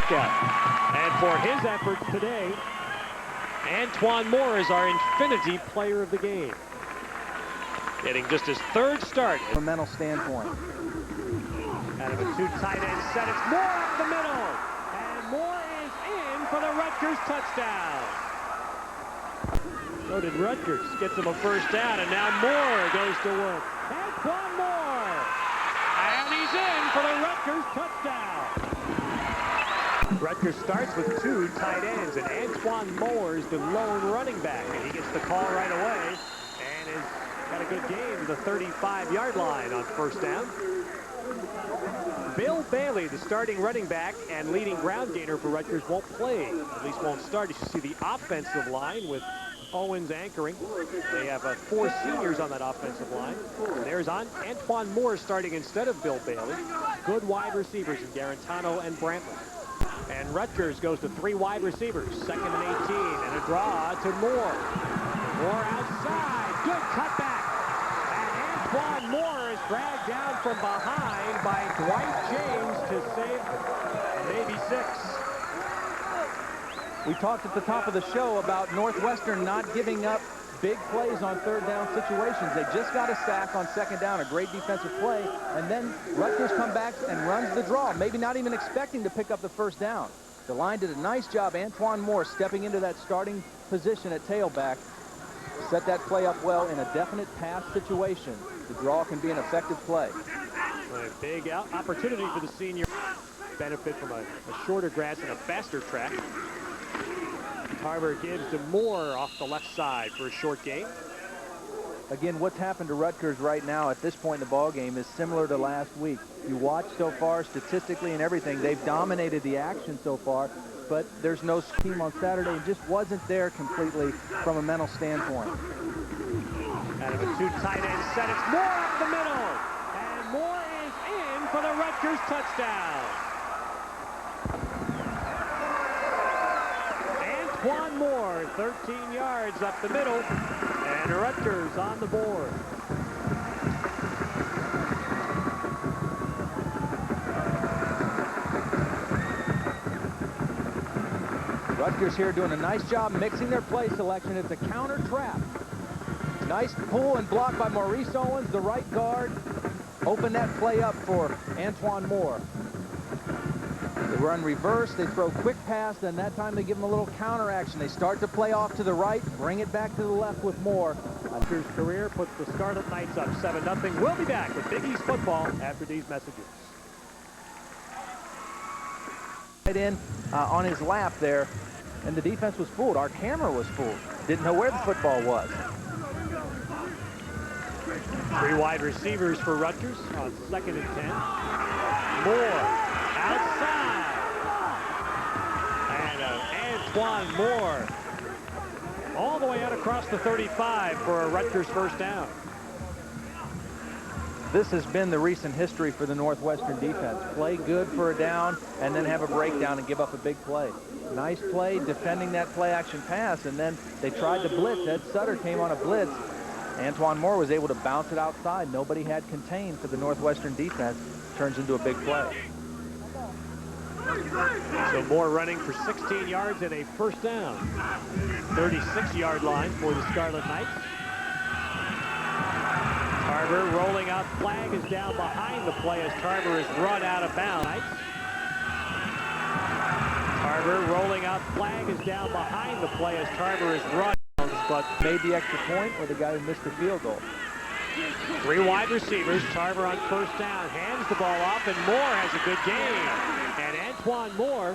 strikeout. And for his efforts today, Antoine Moore is our Infinity Player of the game. Getting just his third start. From a mental standpoint. Out of a two tight end set, it's Moore up the middle. And Moore is in for the Rutgers touchdown. So did Rutgers. Gets him a first down, and now Moore goes to work. Antoine Moore. And he's in for the Rutgers touchdown. Rutgers starts with two tight ends, and Antoine Moore is the lone running back. And he gets the call right away and has got a good game to the 35-yard line on first down. Bill Bailey, the starting running back and leading ground gainer for Rutgers, won't play. At least won't start. You should see the offensive line with Owens anchoring. They have 4 seniors on that offensive line. There's Antoine Moore starting instead of Bill Bailey. Good wide receivers in Garantano and Brantley. And Rutgers goes to 3 wide receivers. 2nd and 18, and a draw to Moore. Moore outside. Good cutback. And Antoine Moore is dragged down from behind by Dwight James to save maybe 6. We talked at the top of the show about Northwestern not giving up big plays on third down situations. They just got a sack on second down, a great defensive play, and then Rutgers come back and runs the draw, maybe not even expecting to pick up the first down. The line did a nice job. Antoine Moore stepping into that starting position at tailback, set that play up well in a definite pass situation. The draw can be an effective play. A big opportunity for the senior. Benefit from a shorter grass and a faster track. Tarver gives to Moore off the left side for a short gain. Again, what's happened to Rutgers right now at this point in the ball game is similar to last week. You watch so far statistically and everything, they've dominated the action so far, but there's no scheme on Saturday and just wasn't there completely from a mental standpoint. Out of a two tight end set, it's Moore up the middle, and Moore is in for the Rutgers touchdown. Antoine Moore, 13 yards up the middle, and Rutgers on the board. Rutgers here doing a nice job mixing their play selection. It's a counter trap. Nice pull and block by Maurice Owens, the right guard. Open that play up for Antoine Moore. They run reverse, they throw quick pass, then that time they give them a little counter action. They start to play off to the right, bring it back to the left with Moore. Rutgers' career puts the Scarlet Knights up 7-0. We'll be back with Big East football after these messages. Right in on his lap there, and the defense was fooled. Our camera was fooled. Didn't know where the football was. 3 wide receivers for Rutgers on 2nd and 10. Moore outside. And Antoine Moore all the way out across the 35 for a Rutgers first down. This has been the recent history for the Northwestern defense. Play good for a down and then have a breakdown and give up a big play. Nice play defending that play action pass, and then they tried to blitz. Ed Sutter came on a blitz. Antoine Moore was able to bounce it outside. Nobody had contained for the Northwestern defense. Turns into a big play. So Moore running for 16 yards and a first down. 36-yard line for the Scarlet Knights. Tarver rolling out. Flag is down behind the play as Tarver is run out of bounds. Tarver rolling out. Flag is down behind the play as Tarver is run, but made the extra point, or the guy who missed the field goal. 3 wide receivers. Tarver on first down hands the ball off, and Moore has a good game. And Antoine Moore,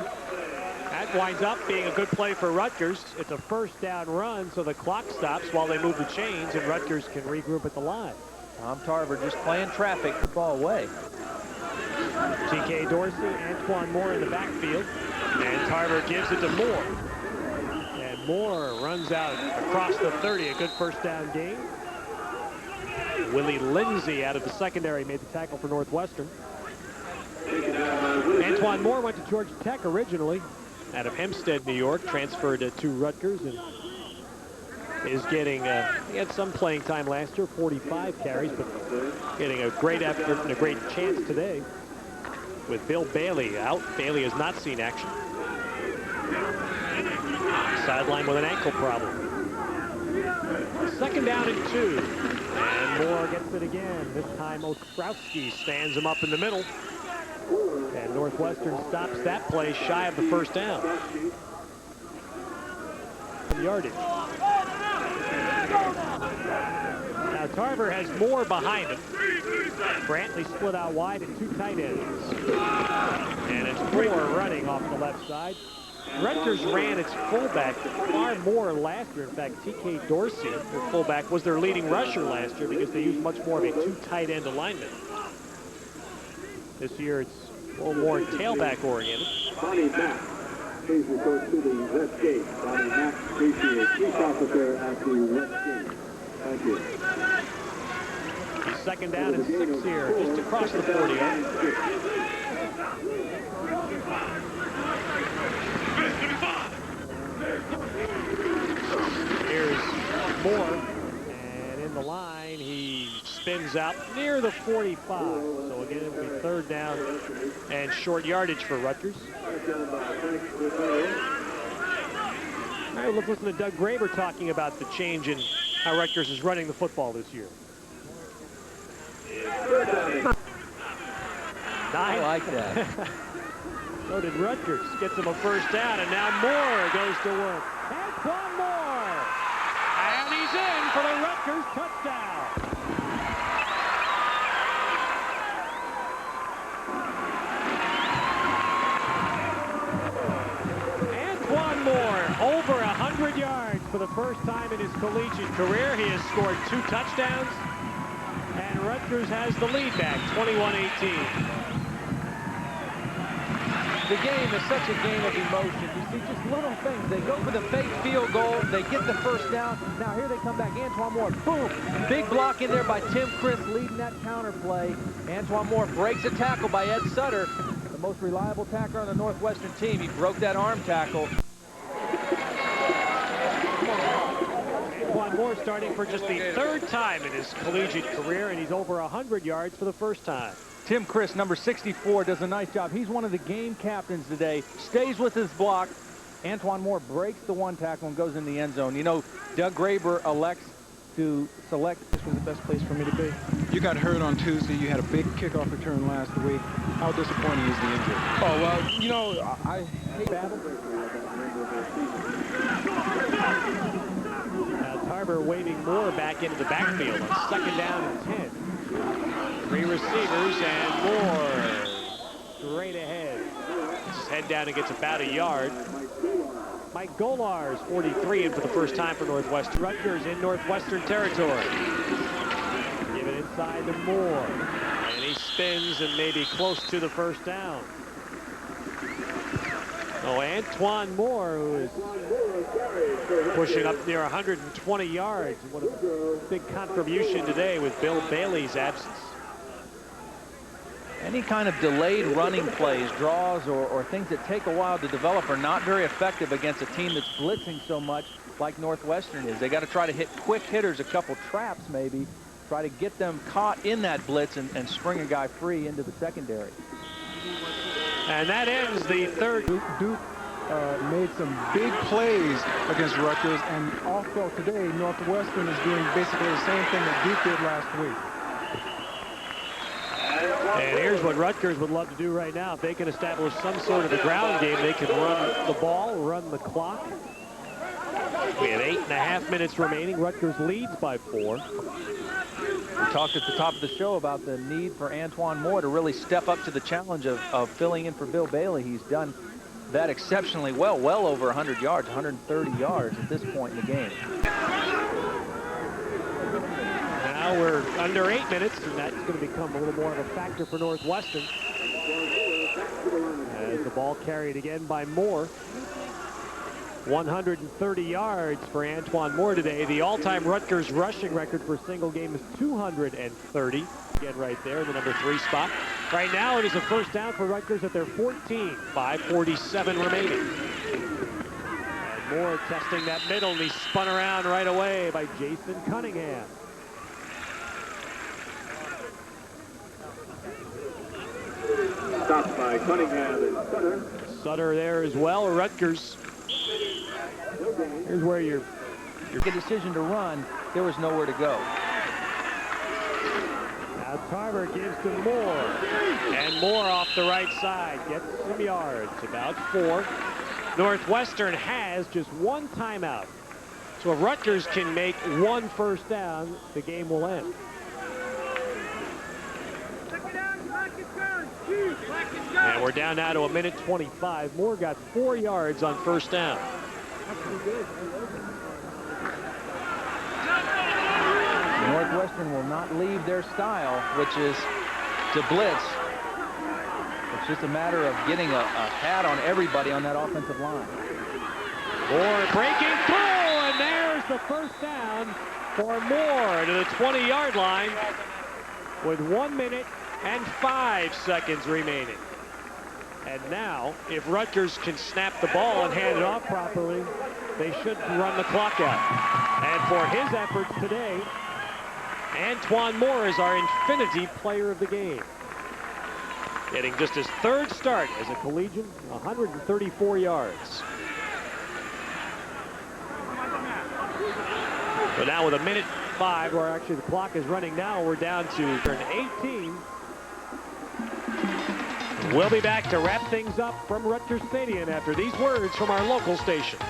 that winds up being a good play for Rutgers. It's a first down run, so the clock stops while they move the chains, and Rutgers can regroup at the line. Tom Tarver just playing traffic, the ball away. T.K. Dorsey, Antoine Moore in the backfield, and Tarver gives it to Moore. And Moore runs out across the 30, a good first down gain. Willie Lindsay out of the secondary made the tackle for Northwestern. Antoine Moore went to Georgia Tech originally out of Hempstead, New York, transferred to Rutgers, and is getting, he had some playing time last year, 45 carries, but getting a great effort and a great chance today. with Bill Bailey out. Bailey has not seen action. Sideline with an ankle problem. 2nd down and 2. And Moore gets it again. This time Ostrowski stands him up in the middle. And Northwestern stops that play shy of the 1st down. Yardage. Now Tarver has Moore behind him. Brantley split out wide and 2 tight ends. And it's Moore running off the left side. Rutgers ran its fullback far more last year. In fact, T.K. Dorsey, their fullback, was their leading rusher last year because they used much more of a 2 tight end alignment. This year it's a little more tailback oriented. Bonnie Mack, please report to the west gate. Bonnie Mack, police officer at the west gate. Thank you. 2nd down and 6 here, just across the 40. Here's Moore, and in the line he spins out near the 45. So again, it'll be 3rd down and short yardage for Rutgers. All right, let's listen to Doug Graber talking about the change in how Rutgers is running the football this year. I like that. So did Rutgers. Gets him a 1st down, and now Moore goes to work. Antoine Moore! And he's in for the Rutgers touchdown. Antoine Moore, over 100 yards for the first time in his collegiate career. He has scored 2 touchdowns, and Rutgers has the lead back, 21-18. The game is such a game of emotion. You see just little things. They go for the fake field goal. They get the 1st down. Now here they come back. Antoine Moore, boom. Big block in there by Tim Chris leading that counter play. Antoine Moore breaks a tackle by Ed Sutter, the most reliable tackler on the Northwestern team. He broke that arm tackle. Antoine Moore starting for just the 3rd time in his collegiate career, and he's over 100 yards for the 1st time. Tim Chris, number 64, does a nice job. He's one of the game captains today. Stays with his block. Antoine Moore breaks the 1 tackle and goes in the end zone. You know, Doug Graber elects to select. This was the best place for me to be. You got hurt on Tuesday. You had a big kickoff return last week. How disappointing is the injury? Oh, well, you know, I hate battle. Now Tarver waving Moore back into the backfield on 2nd down and 10. 3 receivers and Moore straight ahead. His head down and gets about a yard. Mike Golars, 43, in for the first time for Northwestern. Rutgers in Northwestern territory. Give it inside to Moore. And he spins and maybe close to the 1st down. Oh, Antoine Moore, who is pushing up near 120 yards. What a big contribution today with Bill Bailey's absence. Any kind of delayed running plays, draws, or things that take a while to develop are not very effective against a team that's blitzing so much like Northwestern is. They got to try to hit quick hitters, a couple traps maybe, try to get them caught in that blitz and spring a guy free into the secondary. And that ends the 3rd. Duke made some big plays against Rutgers, and also today Northwestern is doing basically the same thing that Duke did last week. And here's what Rutgers would love to do right now. If they can establish some sort of a ground game, they can run the ball, run the clock. We have 8.5 minutes remaining. Rutgers leads by 4. We talked at the top of the show about the need for Antoine Moore to really step up to the challenge of filling in for Bill Bailey. He's done that exceptionally well, well over 100 yards, 130 yards at this point in the game. Now we're under 8 minutes, and that's going to become a little more of a factor for Northwestern. As the ball carried again by Moore. 130 yards for Antoine Moore today. The all-time Rutgers rushing record for a single game is 230. Again right there in the number 3 spot. Right now it is a 1st down for Rutgers at their 14. 5:47 remaining. And Moore testing that middle, and he's spun around right away by Jason Cunningham. stopped by Cunningham and Sutter. Sutter there as well. Rutgers. Here's where you're Make a decision to run. There was nowhere to go. Now Tarver gives to Moore. And Moore off the right side gets some yards, about 4. Northwestern has just 1 timeout. So if Rutgers can make 1 first down, the game will end. And we're down now to 1:25. Moore got 4 yards on first down. Northwestern will not leave their style, which is to blitz. It's just a matter of getting a hat on everybody on that offensive line. Moore breaking through, and there's the first down for Moore to the 20-yard line with 1 minute and 5 seconds remaining. And now, if Rutgers can snap the ball and hand it off properly, they should run the clock out. And for his efforts today, Antoine Moore is our Infinity Player of the game. Getting just his 3rd start as a collegian, 134 yards. So now with 1:05, or actually the clock is running now, we're down to turn 18. We'll be back to wrap things up from Rutgers Stadium after these words from our local stations.